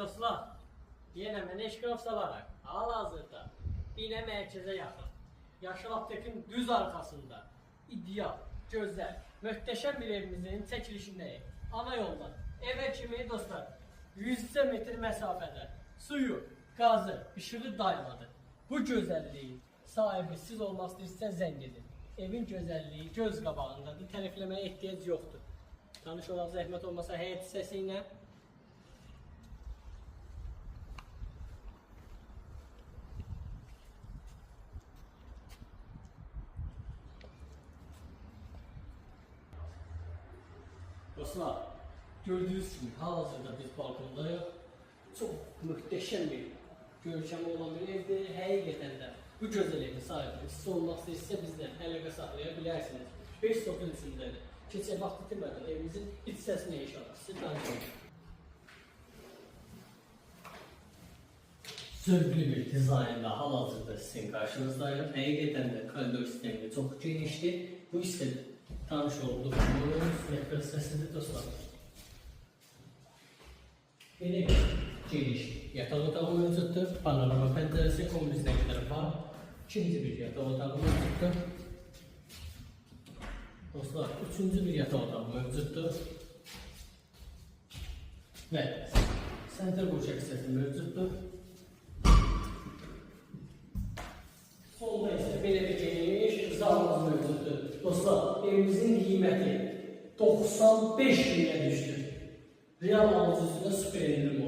Dostlar, yine Meneşkov salarak hal-hazırda Bine merkeze yakın, Yaşıl Aptek'in düz arkasında ideal, gözəl, möhtəşəm bir evimizin çəkilişindəyik. Ana yoldan eve kimi dostlar 100 metr mesafede suyu, gazı, ışığı dayanmadı. Bu gözəlliyin sahibi siz olmaq istəyirsə zəng edin. Evin gözəlliyi göz qabağındadır, tərifləməyə ehtiyac yoxdur. Tanış olaq zəhmət olmasa həyat hissəsi ilə. Dostlar, gördüğünüz gibi hal-hazırda biz balkondayıq. Çox möhtəşəm bir görkəmi olan bir evdir. Həqiqətən də bu gözəl evin sahibi siz olmaq istəyirsə bizdən əlaqə saxlaya bilərsiniz. 5 sokun içindədir. Keçək vaxt itirmədən evimizin iç hissəsinə inşallah sizi tanıyalım. Zövqlü bir dizaynla hal-hazırda sizin qarşınızdayım. Həqiqətən də koridor sistemi çox genişdir. Bu hissədə tanış olduğumuz yakın səsidir dostlar. Belə geniş yataq otağı mövcuddur. Panorama pəncərəsi kombisinə qədər var. İkinci bir yataq otağı mövcuddur. Dostlar, üçüncü bir yataq otağı mövcuddur. Və sentr qurşaq hissəsi mövcuddur. Solda isə belə bir geniş zalımız mövcuddur. Dostlar, evimizin qiyməti 95 minə düşdü. Real alıcısında süper indirim